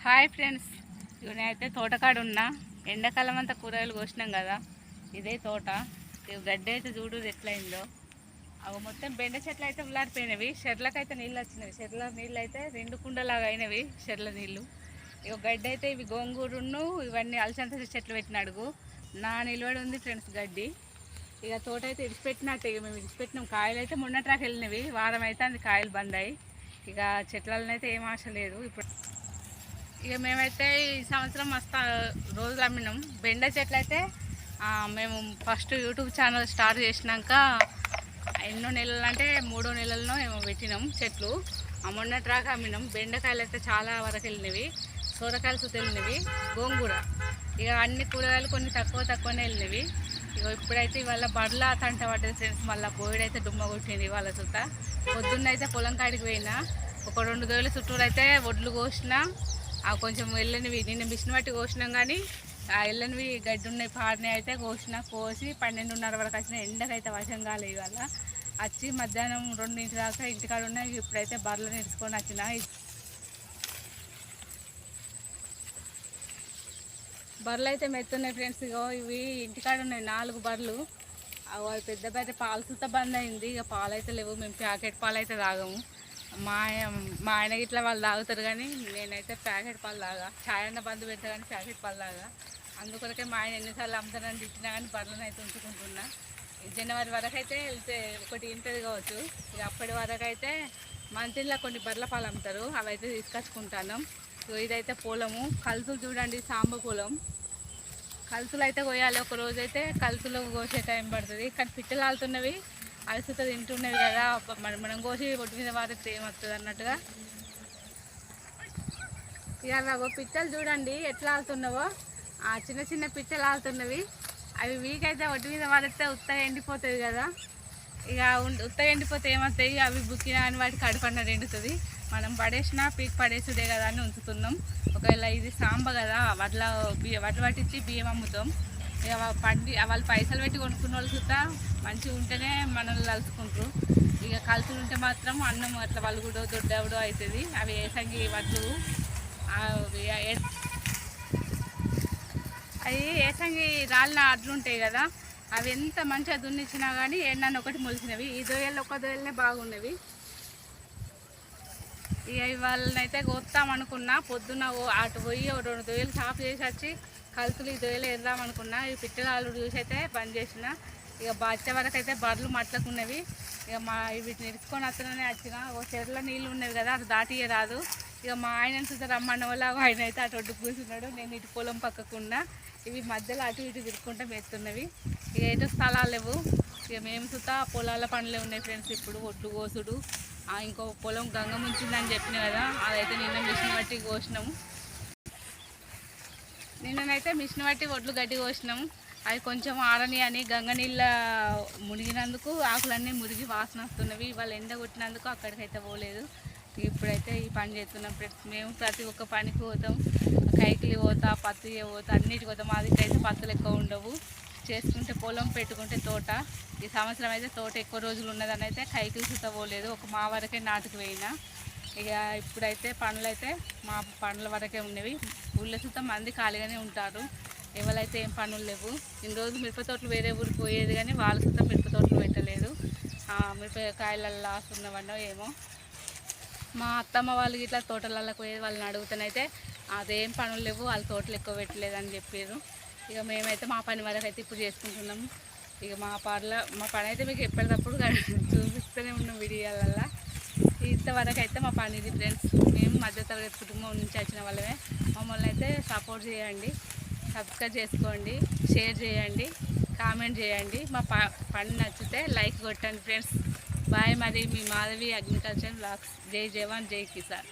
Hi friends, నేనైతే తోటకాడు ఉన్నా. ఎండాకాలం అంతా కూరగాయలు కోసినాం కదా, ఇదే తోట. గడ్డి అయితే చూడు ఎట్లయిందో. అవి మొత్తం బెండ చెట్లు అయితే ఉల్లాడిపోయినవి. చెట్లకైతే నీళ్ళు వచ్చినవి. చెట్ల నీళ్ళు అయితే 2 కుండలాగా అయినవి చెట్ల నీళ్ళు. గడ్డి అయితే ఇవి గోంగూరును ఇవన్నీ అలసంద చెట్లు పెట్టిన అడుగు నా నిలబడి ఉంది ఫ్రెండ్స్ గడ్డి. తోట అయితే ఇడిచిపెట్టినట్టు. మేము ఇడిచిపెట్టినాం. కాయలు అయితే మొన్నట్రాకి వెళ్ళినవి. వారం అయితే అది కాయలు బందాయి. చెట్లలో అయితే ఏం ఆశ లేదు ఇప్పుడు. మేమైతే ఈ సంవత్సరం మస్తు రోజులు అమ్మినాం. బెండ చెట్లు అయితే మేము ఫస్ట్ యూట్యూబ్ ఛానల్ స్టార్ట్ చేసినాక ఎన్నో నెలలు అంటే 3 నెలల్లో ఏమో పెట్టినాం చెట్లు. మొన్నట్రాక అమ్మినాం. బెండకాయలు అయితే చాలా వరకు వెళ్ళినవి. సోరకాయలు సుత వెళ్ళినవి. గోంగూర అన్ని కూరగాయలు కొన్ని తక్కువనే వెళ్ళినవి. ఇప్పుడైతే ఇవాళ బడ్ల తంట పడ్డది ఫ్రెండ్స్. మళ్ళీ బోయిడైతే దుమ్మ కొట్టింది ఇవాళ సుత. పొద్దున్నైతే పొలం కాడికి పోయినా. ఒక 2 రోజుల చుట్టూరు అయితే ఒడ్లు కోసిన. కొంచెం వెళ్ళనివి నిన్న మిషన్ బట్టి కోసినాం, కానీ వెళ్ళనివి గడ్డి ఉన్నాయి పాడినవి అయితే కోసి 12:30 వరకు వచ్చిన. ఎండకైతే వశం కాలేదు. ఇవాళ వచ్చి మధ్యాహ్నం 2 దాకా ఇంటికాడ ఉన్నాయి. ఇప్పుడైతే బర్రెలు నేర్చుకొని వచ్చిన. బర్రెలు అయితే మెత్తున్నాయి ఫ్రెండ్స్. ఇవి ఇంటికాడ ఉన్నాయి 4 బర్రెలు. అవి పెద్ద పాలు సుత బంద్ అయింది. పాలు అయితే లేవు. మేము ప్యాకెట్ పాలు అయితే తాగము. మా ఆయన ఇట్లా వాళ్ళు తాగుతారు, కానీ నేనైతే ప్యాకెట్ పాలు తాగా. ఛాయ్ అన్న బంద్ పెడతా కానీ ప్యాకెట్ పాలు తాగా. అందుకొరకే మా ఆయన ఎన్నిసార్లు అమ్ముతానని తిట్టినా కానీ బర్రెలను అయితే ఉంచుకుంటున్నా. జనవరి వరకు అయితే వెళ్తే ఒకటి ఇంటది కావచ్చు. అప్పటి వరకు అయితే మంత్లీలో కొన్ని బర్రెల పాలు అమ్ముతారు. అవి అయితే తీసుకొచ్చుకుంటాను. ఇదైతే పొలము. కలుసులు చూడండి, సాంబ పొలం. కలుసులు అయితే కోయాలి. ఒక రోజు అయితే కలుసులు కోసే టైం పడుతుంది. కానీ పిట్టలు ఆలుతున్నవి, అలసితో తింటున్నవి కదా. మనం కోసి ఒడ్డు మీద వారితే ఏమవుతుంది అన్నట్టుగా. పిట్టలు చూడండి ఎట్లా ఆలుతున్నావో. చిన్న పిట్టలు ఆలుతున్నవి. అవి వీకైతే ఒడ్డు మీద వారితే ఉత్తగా ఎండిపోతుంది కదా. ఉత్తగా ఎండిపోతే ఏమవుతాయి, అవి బుక్కినా అని వాటికి కడుపన్న ఎండుతుంది. మనం పడేసినా పీక్ పడేసుడే కదా అని ఉంచుతున్నాం. ఒకవేళ ఇది సాంబ కదా, వడ్లు పట్టించి బియ్యం అమ్ముతాం. వాళ్ళు పైసలు పెట్టి కొనుక్కున్న వాళ్ళు సుతా మంచిగా ఉంటేనే మనల్ని కలుసుకుంటారు. కలుసులు ఉంటే మాత్రం అన్నం అట్లా వలుగుడో దొడ్డవడో అవుతుంది. అవి ఏసంగి వడ్లు అవి ఏసంగి రాలిన అడ్లు ఉంటాయి కదా, అవి ఎంత మంచిగా దున్నిచ్చినా కానీ ఎండన్న ఒకటి మొలిచినవి. ఈ దొయ్యలు ఒక దొయ్యలనే బాగున్నవి. వాళ్ళనైతే కొత్తామనుకున్నా. పొద్దున్న అటు పోయి 2 దొయ్యలు సాఫ్ చేసి వచ్చి కలుసులు ఈ దొయ్యలు ఎద్దామనుకున్నా. ఈ పిట్టగాళ్ళు చూసి అయితే బంద్ చేసిన. వచ్చే వరకు అయితే బర్రెలు మట్లకున్నవి. వీటిని ఇరుచుకొని వస్తున్నానే వచ్చిన. చెరువులో నీళ్ళు ఉన్నవి కదా, అది దాటియే రాదు. మా ఆయన చూస్తే రమ్మన్న వల్ల ఆయన అయితే అటు ఒడ్డు కూర్చున్నాడు. నేను ఇటు పొలం పక్కకున్నా. ఇవి మధ్యలో అటు ఇటు తిరుక్కుంటూ మెత్తున్నవి. ఏదో స్థలాలు లేవు. మేము సుతా పొలాల పనులే ఉన్నాయి ఫ్రెండ్స్. ఇప్పుడు ఒడ్లు కోసుడు. ఇంకో పొలం గంగ ముంచిందని చెప్పిన కదా, అదైతే నిన్న మిషన్ బట్టి కోసినాము. నిన్ననైతే మిషన్ బట్టి ఒడ్లు గడ్డి కోసినాము. అవి కొంచెం ఆరని అని గంగ నీళ్ళ మునిగినందుకు ఆకులన్నీ మురిగి వాసన వస్తున్నవి. వాళ్ళు ఎండ కొట్టినందుకు అక్కడికైతే పోలేదు. ఇప్పుడైతే ఈ పని చేస్తున్నాం ఫ్రెండ్స్. మేము ప్రతి ఒక్క పనికి పోతాం. కైకిలి పోతా, పత్తి పోతా, అన్నిటికి పోతాం. మాదికైతే పత్తులు ఎక్కువ ఉండవు. చేసుకుంటే పొలం, పెట్టుకుంటే తోట. ఈ సంవత్సరం అయితే తోట ఎక్కువ రోజులు ఉన్నదని అయితే కైకిలి సుత పోలేదు. ఒక మా వరకే నాటుకు పోయినా. ఇప్పుడైతే పనులు అయితే మా పనుల వరకే ఉన్నవి. ఊళ్ళో సుత మంది ఖాళీగానే ఉంటారు. ఎవరైతే ఏం పనులు లేవు. ఇన్ని రోజులు మిరప తోటలు వేరే ఊరికి పోయేది, కానీ వాళ్ళ సుత మిరప తోటలు పెట్టలేదు. మిరపకాయలలో లాస్ ఉన్నవన్నో ఏమో. మా అత్తమ్మ వాళ్ళు ఇట్లా తోటలలో పోయేది. వాళ్ళని అడుగుతానైతే అదేం పనులు లేవు, వాళ్ళ తోటలు ఎక్కువ పెట్టలేదు అని చెప్పారు. మేమైతే మా పని వరకు అయితే ఇప్పుడు చేసుకుంటున్నాము. మా పని అయితే మీకు ఎప్పటికప్పుడు చూపిస్తూనే ఉన్నాం వీడియోలల్లో. ఇంతవరకు అయితే మా పని ఇది ఫ్రెండ్స్. మేము మధ్యతరగతి కుటుంబం నుంచి వచ్చిన వాళ్ళమే. మమ్మల్ని అయితే సపోర్ట్ చేయండి, సబ్స్క్రైబ్ చేసుకోండి, షేర్ చేయండి, కామెంట్ చేయండి. మా పని నచ్చితే లైక్ కొట్టండి ఫ్రెండ్స్. బాయ్. మరి మీ మాధవి అగ్రికల్చర్ బ్లాగ్స్. జై జవాన్, జై కిసాన్.